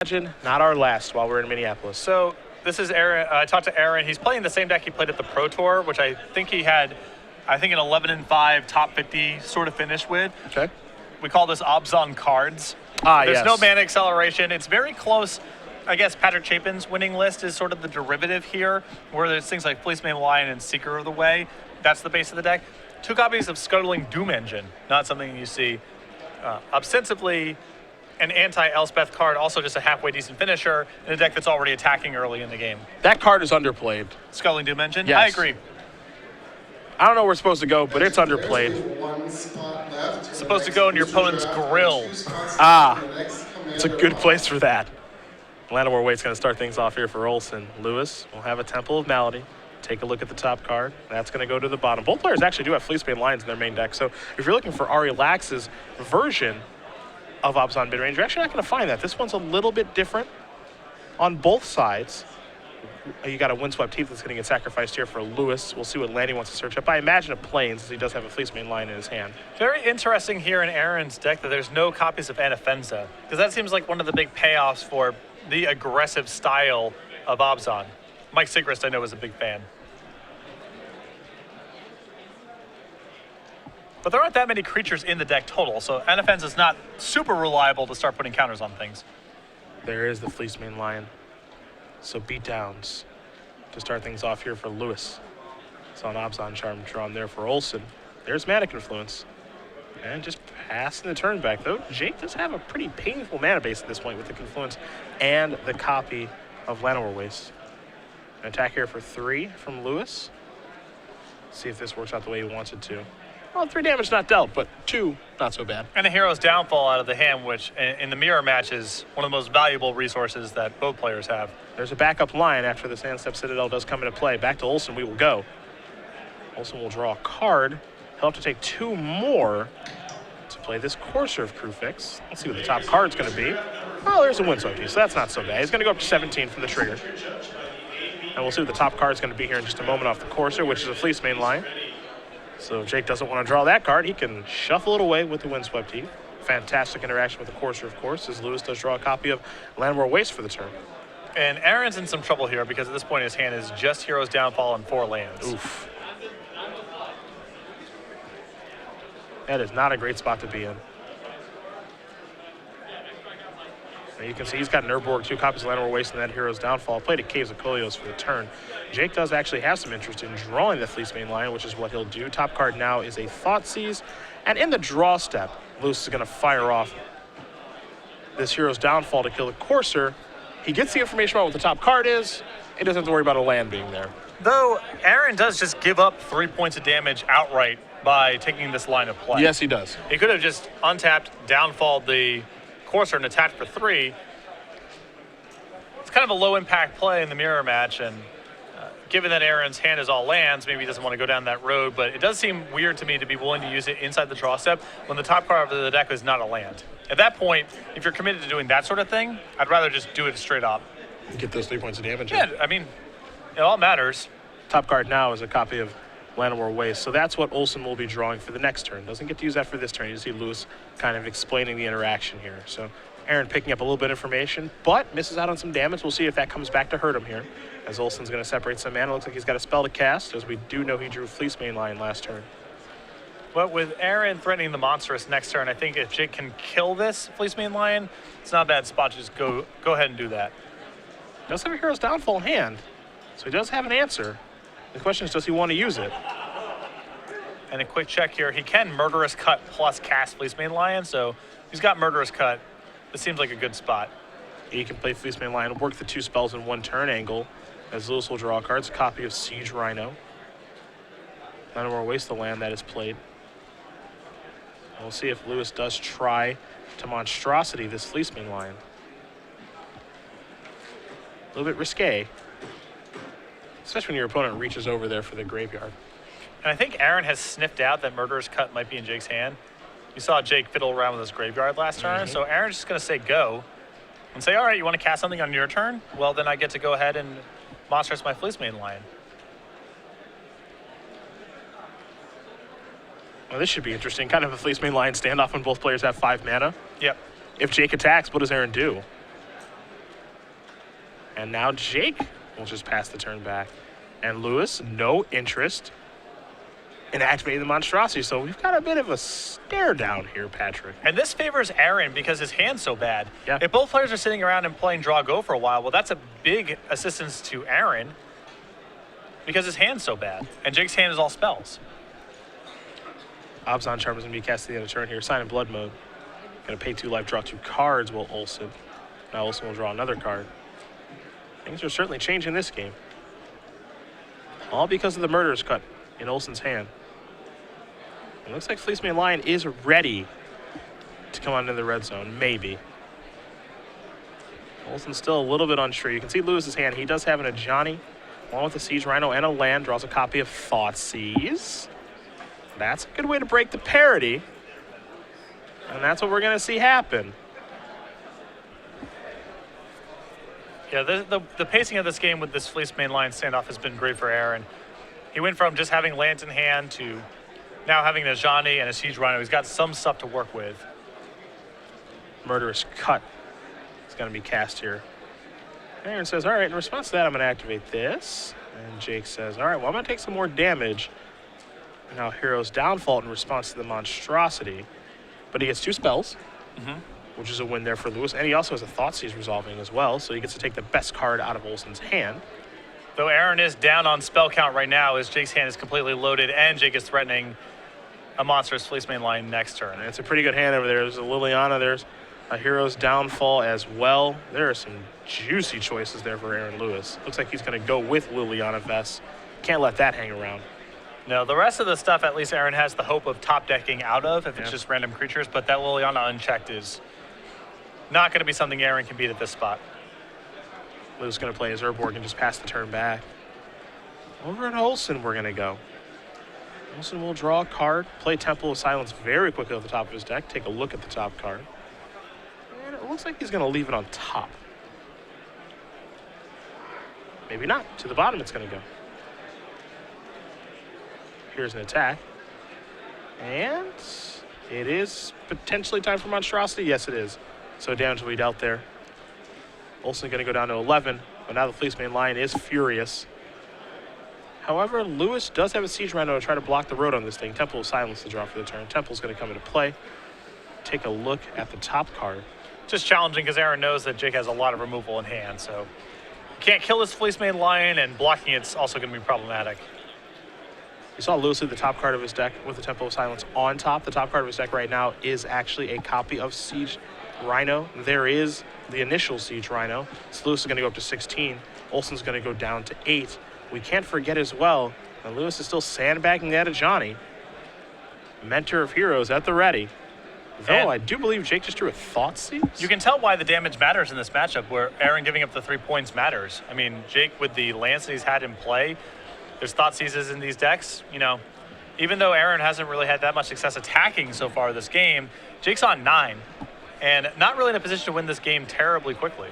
Imagine not our last while we're in Minneapolis. So this is Aaron. I talked to Aaron. He's playing the same deck he played at the Pro Tour, which I think he had, an 11-5 top 50 sort of finish with. Okay. We call this Obzon cards. There's There's no mana acceleration. It's very close. I guess Patrick Chapin's winning list is sort of the derivative here, where there's things like Fleecemane Lion and Seeker of the Way. That's the base of the deck. 2 copies of Scuttling Doom Engine, not something you see ostensibly. An anti-Elspeth card, also just a halfway decent finisher in a deck that's already attacking early in the game. That card is underplayed. Scuttling Doom Engine? Yes. I agree. I don't know where it's supposed to go, but it's underplayed. It's supposed to go in your opponent's grill. It's a good place for that. Llanowar Waite's going to start things off here for Olson. Lewis will have a Temple of Malady. Take a look at the top card. That's going to go to the bottom. Both players actually do have Fleecemane Lions in their main deck, so if you're looking for Ari Lax's version of Obzon midrange, you're actually not going to find that. This one's a little bit different on both sides. You got a Windswept Teeth that's going to get sacrificed here for Lewis. We'll see what Lanny wants to search up. I imagine a Plains, as he does have a Fleecemane Lion in his hand. Very interesting here in Aaron's deck that there's no copies of Anafenza, because that seems like one of the big payoffs for the aggressive style of Obzon. Mike Sigrist, I know, is a big fan. But there aren't that many creatures in the deck total, so Anafenza is not super reliable to start putting counters on things. There is the Fleecemane Lion. So beatdowns to start things off here for Lewis. Saw an Obzon Charm drawn there for Olson. There's Mana Confluence. And just passing the turn back, though. Jake does have a pretty painful mana base at this point with the Confluence and the copy of Llanowar Waste. An attack here for 3 from Lewis. See if this works out the way he wants it to. Well, 3 damage not dealt, but 2 not so bad. And a Hero's Downfall out of the hand, which in the mirror match is one of the most valuable resources that both players have. There's a backup line after the Sandstep Citadel does come into play. Back to Olson we will go. Olson will draw a card. He'll have to take 2 more to play this Courser of Crewfix. Let's see what the top card's going to be. Oh, there's a Windswept Teeth, so that's not so bad. He's going to go up to 17 from the trigger. And we'll see what the top card's going to be here in just a moment off the Courser, which is a Fleecemane Lion. So if Jake doesn't want to draw that card, he can shuffle it away with the Windswept Teeth. Fantastic interaction with the Courser, of course, as Lewis does draw a copy of Llanowar Waste for the turn. And Aaron's in some trouble here because at this point his hand is just Hero's Downfall and 4 lands. Oof. That is not a great spot to be in. Now you can see he's got an Urborg, 2 copies of Llanowar Waste, and that Hero's Downfall. Played a Caves of Kolios for the turn. Jake does actually have some interest in drawing the Fleecemane Lion, which is what he'll do. Top card now is a Thoughtseize. And in the draw step, Lewis is going to fire off this Hero's Downfall to kill the Courser. He gets the information about what the top card is. He doesn't have to worry about a land being there. Though Aaron does just give up 3 points of damage outright by taking this line of play. Yes, he does. He could have just untapped, downfalled the Courser and attacked for 3. It's kind of a low impact play in the mirror match, and given that Aaron's hand is all lands, maybe he doesn't want to go down that road, but it does seem weird to me to be willing to use it inside the draw step when the top card of the deck is not a land. At that point, if you're committed to doing that sort of thing, I'd rather just do it straight up. Get those 3 points of damage. Yeah, I mean, it all matters. Top card now is a copy of Llanowar Waste, so that's what Olson will be drawing for the next turn. Doesn't get to use that for this turn. You see Lewis kind of explaining the interaction here. So Aaron picking up a little bit of information, but misses out on some damage. We'll see if that comes back to hurt him here, as Olson's going to separate some mana. Looks like he's got a spell to cast, as we do know he drew Fleecemane Lion last turn. But with Aaron threatening the Monstrous next turn, I think if Jake can kill this Fleecemane Lion, it's not a bad spot to just go ahead and do that. Does have a Hero's Downfall in hand, so he does have an answer. The question is, does he want to use it? And a quick check here, he can Murderous Cut plus cast Fleecemane Lion, so he's got Murderous Cut. This seems like a good spot. He can play Fleecemane Lion, work the 2 spells in 1 turn angle, as Lewis will draw cards, a copy of Siege Rhino. Llanowar Waste the land that is played. And we'll see if Lewis does try to Monstrosity this Fleecemane Lion. A little bit risque, especially when your opponent reaches over there for the graveyard. And I think Aaron has sniffed out that Murderous Cut might be in Jake's hand. You saw Jake fiddle around with his graveyard last turn, so Aaron's just going to say go and say, all right, you want to cast something on your turn? Well, then I get to go ahead and monstrous my Fleecemane Lion. Well, this should be interesting. Kind of a Fleecemane Lion standoff when both players have 5 mana. Yep. If Jake attacks, what does Aaron do? And now Jake will just pass the turn back. And Lewis, no interest in activating the monstrosity. So we've got a bit of a stare down here, Patrick. And this favors Aaron because his hand's so bad. Yeah. If both players are sitting around and playing draw go for a while, well, that's a big assistance to Aaron because his hand's so bad. And Jake's hand is all spells. Obzon Charm is going to be cast at the end of turn here. Sign in blood mode. Going to pay 2 life, draw 2 cards, will Olson. Now Olson will draw another card. Things are certainly changing this game. All because of the Murderous Cut in Olson's hand. It looks like Fleecemane Lion is ready to come on into the red zone. Maybe. Olson's still a little bit unsure. You can see Lewis's hand. He does have an Ajani, along with a Siege Rhino and a land. Draws a copy of Thoughtseize. That's a good way to break the parity. And that's what we're going to see happen. Yeah, the pacing of this game with this Fleecemane Lion standoff has been great for Aaron. He went from just having lands in hand to now having an Ajani and a Siege Rhino. He's got some stuff to work with. Murderous Cut is going to be cast here. Aaron says, all right, in response to that, I'm going to activate this. And Jake says, all right, well, I'm going to take some more damage. And now Hero's Downfall in response to the monstrosity. But he gets 2 spells, which is a win there for Lewis. And he also has a Thoughtseize resolving as well, so he gets to take the best card out of Olson's hand. Though Aaron is down on spell count right now, as Jake's hand is completely loaded, and Jake is threatening a monstrous Fleecemane Lion next turn. And it's a pretty good hand over there. There's a Liliana, there's a Hero's Downfall as well. There are some juicy choices there for Aaron Lewis. Looks like he's going to go with Liliana Vest. Can't let that hang around. No, the rest of the stuff, at least Aaron has the hope of top decking out of if it's just random creatures, but that Liliana unchecked is not going to be something Aaron can beat at this spot. Lewis going to play his Urborg and just pass the turn back. Over at Olson, we're going to go. Olson will draw a card, play Temple of Silence very quickly at the top of his deck, take a look at the top card. And it looks like he's going to leave it on top. Maybe not. To the bottom it's going to go. Here's an attack. And it is potentially time for Monstrosity. Yes, it is. So damage will be dealt there. Olson going to go down to 11, but now the Fleecemane Lion is furious. However, Lewis does have a Siege Rhino to try to block the road on this thing. Temple of Silence to draw for the turn. Temple's going to come into play. Take a look at the top card. Just challenging because Aaron knows that Jake has a lot of removal in hand, so can't kill this Fleecemane Lion, and blocking it's also going to be problematic. You saw Lewis at the top card of his deck with the Temple of Silence on top. The top card of his deck right now is actually a copy of Siege Rhino. There is the initial Siege Rhino. So Lewis is going to go up to 16. Olson's going to go down to 8. We can't forget as well that Lewis is still sandbagging that Ajani. Mentor of Heroes at the ready. Though And I do believe Jake just drew a Thoughtseize. you can tell why the damage matters in this matchup, where Aaron giving up the 3 points matters. I mean, Jake with the lance that he's had in play, there's Thoughtseizes in these decks. You know, even though Aaron hasn't really had that much success attacking so far this game, Jake's on 9 and not really in a position to win this game terribly quickly.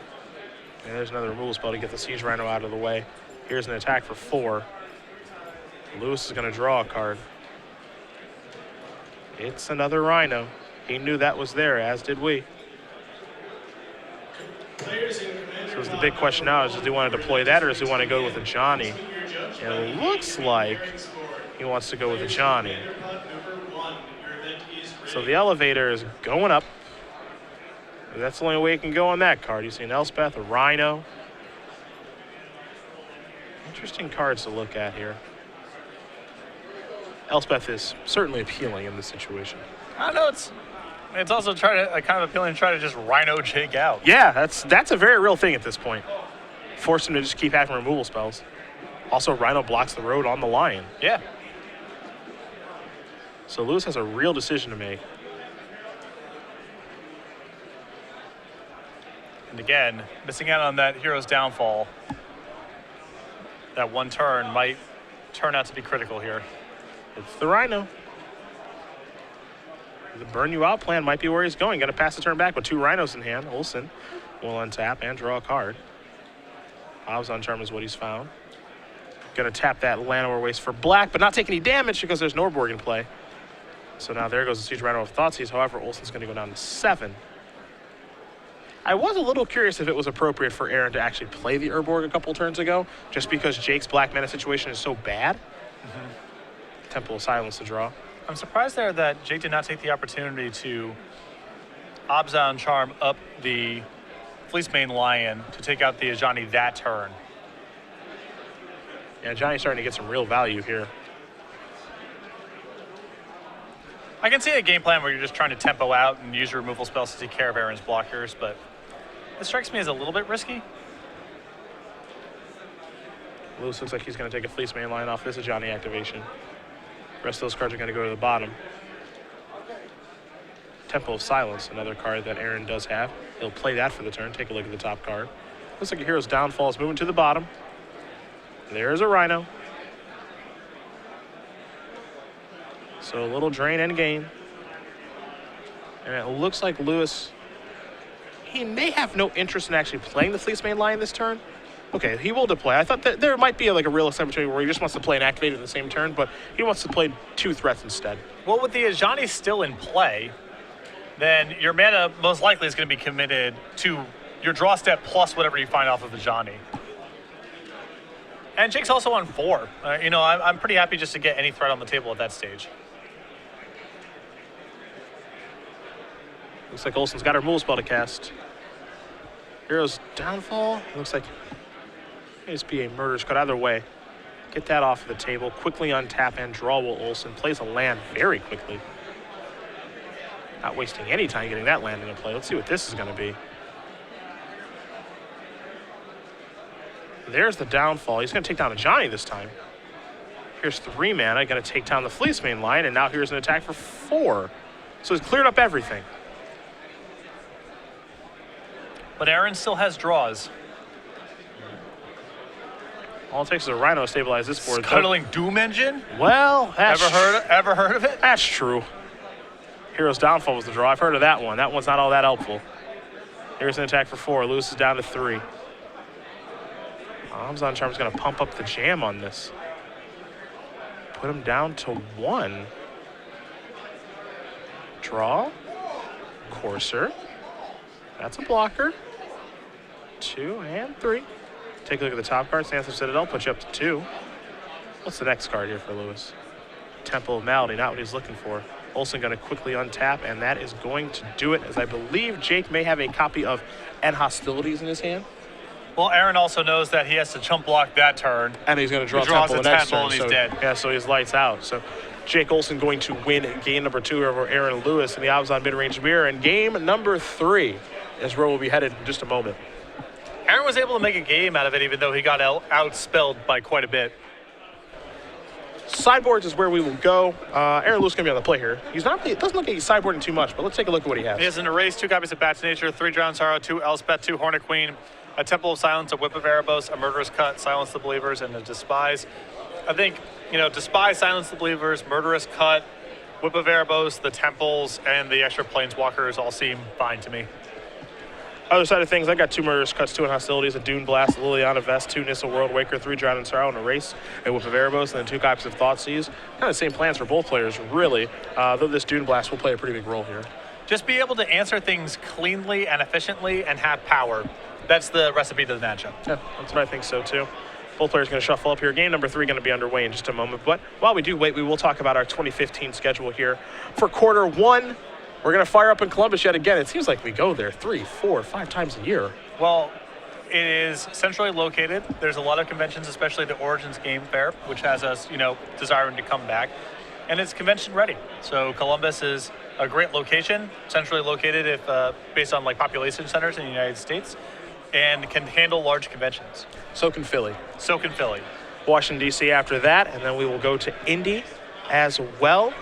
And there's another removal spell to get the Siege Rhino out of the way. Here's an attack for 4. Lewis is going to draw a card. It's another Rhino. He knew that was there, as did we. So the big question now is, does he want to deploy that, or does he want to go with a Johnny? And it looks like he wants to go with a Johnny. So the elevator is going up. That's the only way it can go on that card. You see an Elspeth, a Rhino. Interesting cards to look at here. Elspeth is certainly appealing in this situation. I don't know, it's also kind of appealing to try to just Rhino Jake out. Yeah, that's a very real thing at this point. Force him to just keep having removal spells. Also, Rhino blocks the road on the Lion. Yeah. So Lewis has a real decision to make. And again, missing out on that Hero's Downfall. That one turn might turn out to be critical here. It's the Rhino. The burn you out plan might be where he's going. Got to pass the turn back with 2 Rhinos in hand. Olson will untap and draw a card. Obzon Charm is what he's found. Going to tap that Llanowar Waste for black, but not take any damage because there's Norborg in play. So now there goes the Siege Rhino of Thoughtseize. However, Olson's going to go down to 7. I was a little curious if it was appropriate for Aaron to actually play the Urborg a couple turns ago, just because Jake's Black Mana situation is so bad. Temple of Silence to draw. I'm surprised there that Jake did not take the opportunity to Abzan Charm up the Fleecemane Lion to take out the Ajani that turn. Yeah, Johnny's starting to get some real value here. I can see a game plan where you're just trying to tempo out and use your removal spells to take care of Aaron's blockers, but this strikes me as a little bit risky. Lewis looks like he's going to take a Fleecemane Lion off this Ajani activation. The rest of those cards are going to go to the bottom. Temple of Silence, another card that Aaron does have. He'll play that for the turn. Take a look at the top card. Looks like a Hero's Downfall is moving to the bottom. There's a Rhino. So a little drain and gain. And it looks like Lewis, he may have no interest in actually playing the Fleecemane Lion this turn. Okay, he will deploy. I thought that there might be like a real opportunity where he just wants to play and activate it in the same turn, but he wants to play 2 threats instead. Well, with the Ajani still in play, then your mana most likely is going to be committed to your draw step plus whatever you find off of Ajani. And Jake's also on 4. I'm pretty happy just to get any threat on the table at that stage. Looks like Olson's got her removal spell to cast. Hero's Downfall. Looks like it just be a Murderous Cut either way. Get that off the table. Quickly untap and draw will Olson. Plays a land very quickly. Not wasting any time getting that land into play. Let's see what this is going to be. There's the Downfall. He's going to take down a Johnny this time. Here's 3 mana. Going to take down the Fleecemane Lion, and now here's an attack for 4. So he's cleared up everything. But Aaron still has draws. All it takes is a Rhino to stabilize this board. Scuttling Doom Engine? Well, that's Ever heard of it? That's true. Hero's Downfall was the draw. I've heard of that one. That one's not all that helpful. Here's an attack for 4. Lewis is down to 3. Abzan Charm's going to pump up the jam on this. Put him down to 1. Draw. Courser. That's a blocker. 2 and 3. Take a look at the top card. Sands of Citadel, put you up to 2. What's the next card here for Lewis? Temple of Malady, not what he's looking for. Olson going to quickly untap, and that is going to do it, as I believe Jake may have a copy of End Hostilities in his hand. Well, Aaron also knows that he has to chump block that turn. And he's going to draw Temple the next turn. And he's dead. Yeah, so he's lights out. So Jake Olson going to win game number 2 over Aaron Lewis in the Abzan mid-range mirror. And game number 3 is where we'll be headed in just a moment. Aaron was able to make a game out of it, even though he got outspelled by quite a bit. Sideboards is where we will go. Aaron Lewis is going to be on the play here. It doesn't look like he's sideboarding too much, but let's take a look at what he has. He has an Erase, 2 copies of Bat's Nature, 3 Drowned Sorrow, 2 Elspeth, 2 Hornet Queen, a Temple of Silence, a Whip of Erebos, a Murderous Cut, Silence the Believers, and a Despise. I think, Despise, Silence the Believers, Murderous Cut, Whip of Erebos, the Temples, and the extra Planeswalkers all seem fine to me. Other side of things, I got 2 Murderous Cuts, 2 Hostilities, a Dune Blast, a Liliana Vest, 2 Nissa World Waker, 3 Drowned in Sorrow, and a Race, a Whip of Erebos, and then 2 copies of Thoughtseize. Kind of the same plans for both players, really, though this Dune Blast will play a pretty big role here. Just be able to answer things cleanly and efficiently and have power. That's the recipe to the matchup. Yeah, that's what I think so, too. Both players going to shuffle up here. Game number 3 going to be underway in just a moment. But while we do wait, we will talk about our 2015 schedule here. For quarter 1, we're going to fire up in Columbus yet again. It seems like we go there 3, 4, 5 times a year. Well, it is centrally located. There's a lot of conventions, especially the Origins Game Fair, which has us, desiring to come back. And it's convention ready. So Columbus is a great location, centrally located if based on population centers in the United States, and can handle large conventions. So can Philly. Washington, D.C. after that, and then we will go to Indy as well.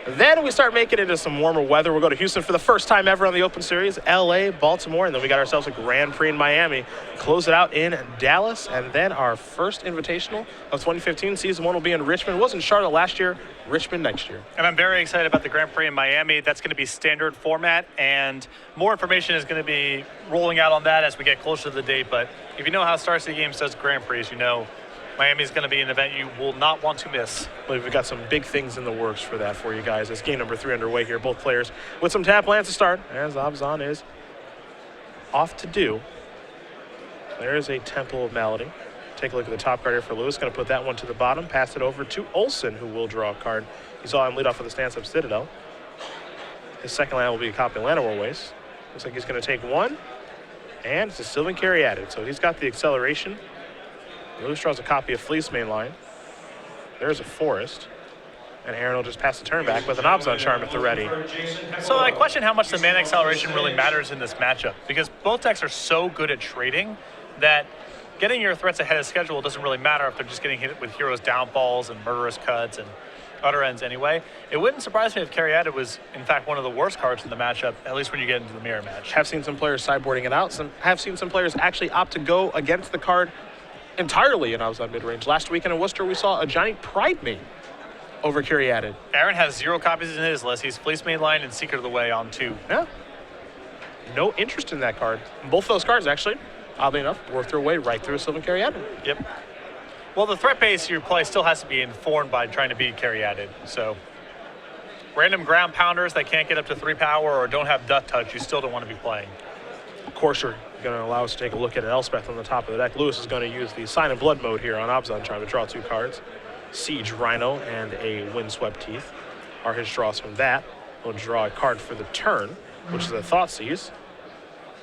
Then we start making it into some warmer weather. We'll go to Houston for the first time ever on the Open Series, L.A., Baltimore, and then we got ourselves a Grand Prix in Miami. Close it out in Dallas, and then our first invitational of 2015. Season 1 will be in Richmond. It wasn't Charlotte last year, Richmond next year. And I'm very excited about the Grand Prix in Miami. That's going to be standard format, and more information is going to be rolling out on that as we get closer to the date. But if you know how Star City Games does Grand Prix, Miami is going to be an event you will not want to miss. Well, we've got some big things in the works for that for you guys. It's game number 3 underway here. Both players with some tap lands to start, as Abzan is off to do. There is a Temple of Malady. Take a look at the top card here for Lewis. Going to put that one to the bottom. Pass it over to Olson, who will draw a card. You saw him lead off with the stance-up Citadel. His second land will be a copy of Llanowar Waste. Looks like he's going to take one. And it's a Sylvan Caryatid. So he's got the acceleration. Lewis draws a copy of Fleece Mainline. There's a Forest. And Aaron will just pass the turn back with an Obzon Charm at the ready. So I question how much the mana acceleration really matters in this matchup, because both decks are so good at trading that getting your threats ahead of schedule doesn't really matter if they're just getting hit with Heroes Downfalls and Murderous Cuts and Utter Ends anyway. It wouldn't surprise me if Caryatid was, in fact, one of the worst cards in the matchup, at least when you get into the mirror match. Have seen some players sideboarding it out. Have seen some players actually opt to go against the card entirely in Obzon mid-range. Last weekend in Worcester, we saw a Johnny Pride Mate over Caryatid. Aaron has 0 copies in his list. He's Fleece Mainline and Secret of the Way on 2. Yeah. No interest in that card. Both those cards, actually, oddly enough, worth their way right through a Sylvan Caryatid. Yep. Well, the threat base you play still has to be informed by trying to beat Caryatid. So random ground pounders that can't get up to 3 power or don't have Death Touch, you still don't want to be playing. Of course, you're going to allow us to take a look at an Elspeth on the top of the deck. Lewis is going to use the Sign of Blood mode here on Obzon, trying to draw 2 cards. Siege Rhino and a Windswept Teeth are his draws from that. We'll draw a card for the turn, which is a Thoughtseize.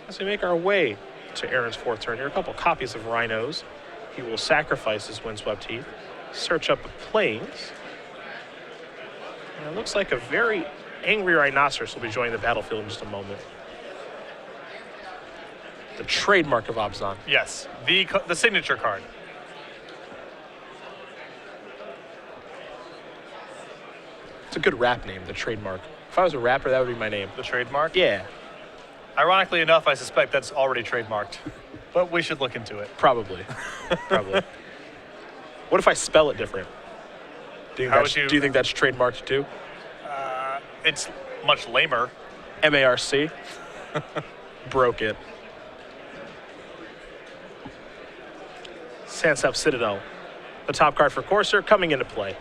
As we make our way to Aaron's 4th turn here, a couple copies of Rhinos. He will sacrifice his Windswept Teeth, search up the Plains. And it looks like a very angry Rhinoceros will be joining the battlefield in just a moment. The trademark of Obzon. Yes, the signature card. It's a good rap name, the trademark. If I was a rapper, that would be my name. The trademark? Yeah, Ironically enough, I suspect that's already trademarked. But we should look into it. probably. Probably. What if I spell it different? Do you think that's trademarked too? It's much lamer. MARC. Broke it. Sansep Citadel. The top card for Courser coming into play.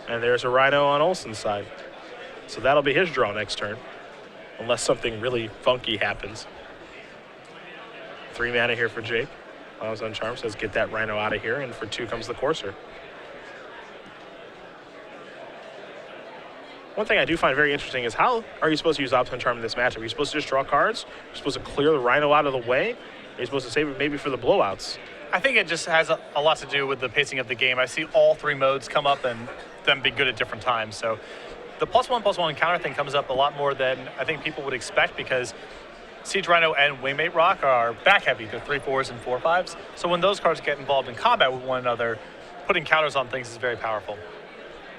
And there's a Rhino on Olson's side. So that'll be his draw next turn. Unless something really funky happens. 3 mana here for Jake. Obzon Charm says get that Rhino out of here, and for 2 comes the Courser. One thing I do find very interesting is how are you supposed to use Obzon Charm in this matchup? Are you supposed to just draw cards? Are you supposed to clear the Rhino out of the way? Are you supposed to save it maybe for the blowouts? I think it just has a lot to do with the pacing of the game. I see all 3 modes come up and them be good at different times. So the +1/+1 counter thing comes up a lot more than I think people would expect, because Siege Rhino and Waymate Rock are back heavy. They're 3/4s and 4/5s. So when those cards get involved in combat with one another, putting counters on things is very powerful.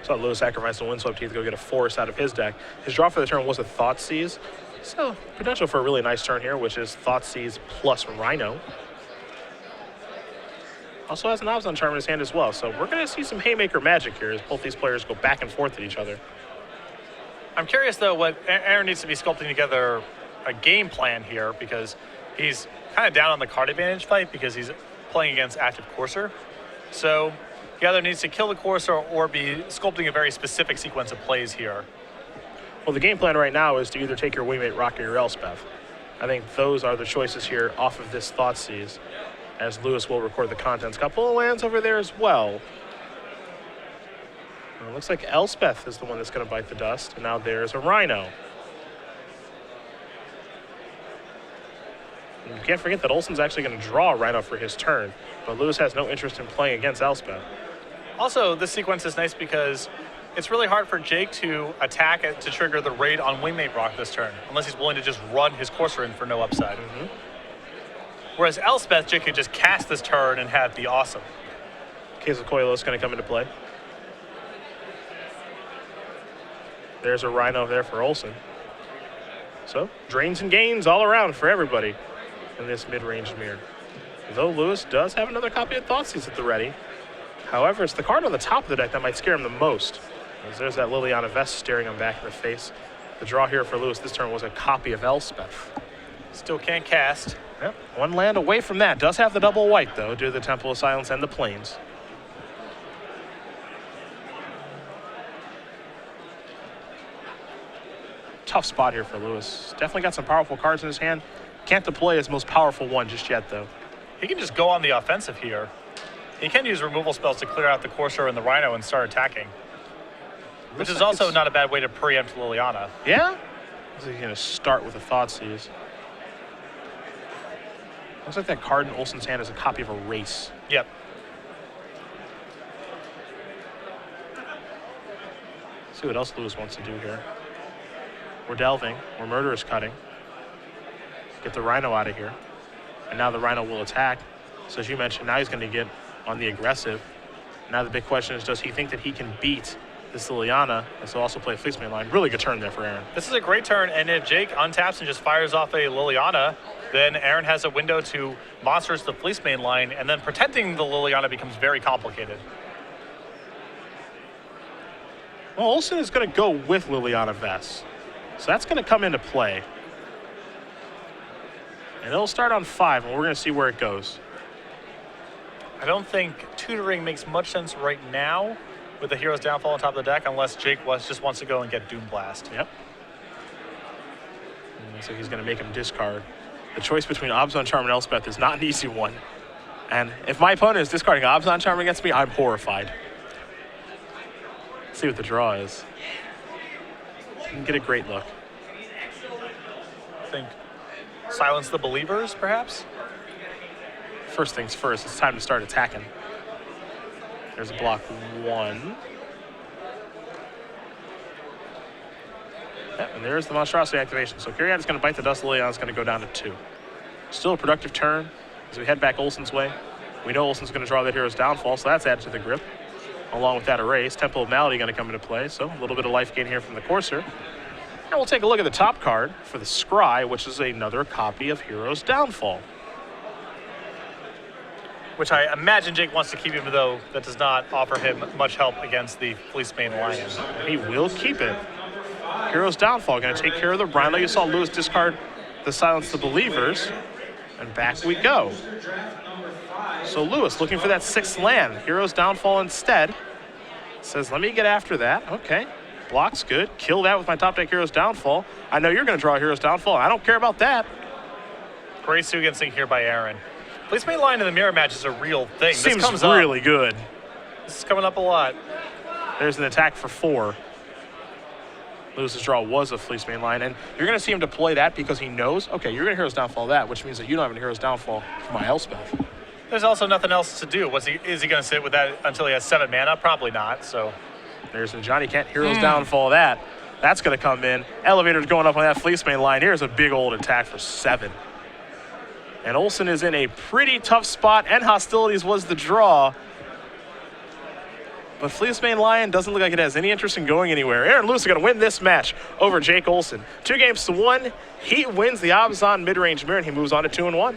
So Lewis sacrificed the Windswept Teeth to go get a Forest out of his deck. His draw for the turn was a Thoughtseize. So potential for a really nice turn here, which is Thoughtseize plus Rhino. Also has an Obzon Charm in his hand as well. So we're going to see some Haymaker magic here as both these players go back and forth at each other. I'm curious, though, what Aaron needs to be sculpting together a game plan here, because he's kind of down on the card advantage fight because he's playing against active Courser. So he either needs to kill the Courser or be sculpting a very specific sequence of plays here. Well, the game plan right now is to either take your Waymate Rock or your Elspeth. I think those are the choices here off of this Thoughtseize, as Lewis will record the contents. Couple of lands over there as well. And it looks like Elspeth is the one that's going to bite the dust, and now there's a Rhino. And you can't forget that Olson's actually going to draw a Rhino for his turn, but Lewis has no interest in playing against Elspeth. Also, this sequence is nice because it's really hard for Jake to attack it to trigger the raid on Waymate Rock this turn, unless he's willing to just run his Courser in for no upside. Whereas Elspeth, Jake could just cast this turn and have the awesome. Case of Koilos is going to come into play. There's a Rhino there for Olson. So, drains and gains all around for everybody in this mid-range mirror. Though Lewis does have another copy of Thoughtseize at the ready. However, it's the card on the top of the deck that might scare him the most, as there's that Liliana Vest staring him back in the face. The draw here for Lewis this turn was a copy of Elspeth. Still can't cast. Yep, 1 land away from that. Does have the double white, though, due to the Temple of Silence and the Plains. tough spot here for Lewis. Definitely got some powerful cards in his hand. Can't deploy his most powerful one just yet, though. He can just go on the offensive here. He can use removal spells to clear out the Corsair and the Rhino and start attacking. Which is also not a bad way to preempt Liliana. Yeah? He's going to start with a Thoughtseize. Looks like that card in Olson's hand is a copy of a race. Yep. See what else Lewis wants to do here. We're delving. We're murderous cutting. Get the Rhino out of here. And now the Rhino will attack. So as you mentioned, now he's going to get on the aggressive. Now the big question is, does he think that he can beat this Liliana? And so also play a Fleeceman line. Really good turn there for Aaron. This is a great turn, and if Jake untaps and just fires off a Liliana, then Aaron has a window to monsters the Fleeceman line, and then protecting the Liliana becomes very complicated. Well, Olson is going to go with Liliana Vess. So that's going to come into play. And it'll start on 5, and we're going to see where it goes. I don't think tutoring makes much sense right now with the Hero's Downfall on top of the deck, unless Jake just wants to go and get Doom Blast. Yep. So he's going to make him discard. The choice between Abzan Charm and Elspeth is not an easy one. And if my opponent is discarding Abzan Charm against me, I'm horrified. Let's see what the draw is. You can get a great look. I think silence the believers, perhaps? First things first, it's time to start attacking. There's a block 1. Yep, and there's the monstrosity activation. So Kyriad is going to bite the dust. Liliana is going to go down to 2. Still a productive turn as we head back Olson's way. We know Olson's going to draw that Hero's Downfall, so that's added to the grip. Along with that erase, Temple of Malady going to come into play. So a little bit of life gain here from the Corsair. And we'll take a look at the top card for the Scry, which is another copy of Hero's Downfall. Which I imagine Jake wants to keep, even though that does not offer him much help against the Fleecemane Lion. He will keep it. Hero's Downfall going to take care of the Rhino. You saw Lewis discard the Silence the Believers. And back we go. So Lewis looking for that 6th land. Hero's Downfall instead. Says, let me get after that. Okay. Block's good. Kill that with my top deck Hero's Downfall. I know you're going to draw Hero's Downfall. I don't care about that. Great Sugan Sync here by Aaron. Fleecemane Lion in the mirror match is a real thing. Seems this comes really up. good. This is coming up a lot. There's an attack for 4. Lewis's draw was a Fleecemane Lion, and you're going to see him deploy that because he knows, okay, you're going to Hero's Downfall that, which means that you don't have a Hero's Downfall for my Elspeth. There's also nothing else to do. Is he going to sit with that until he has 7 mana? Probably not. So there's a Johnny Kent Hero's Downfall that. That's going to come in. Elevator's going up on that Fleecemane Lion. Here's a big old attack for 7. And Olson is in a pretty tough spot, and Hostilities was the draw. But Fleecemane Lion doesn't look like it has any interest in going anywhere. Aaron Lewis is going to win this match over Jake Olson. 2-1. He wins the Abzan mid-range mirror, and he moves on to 2-1.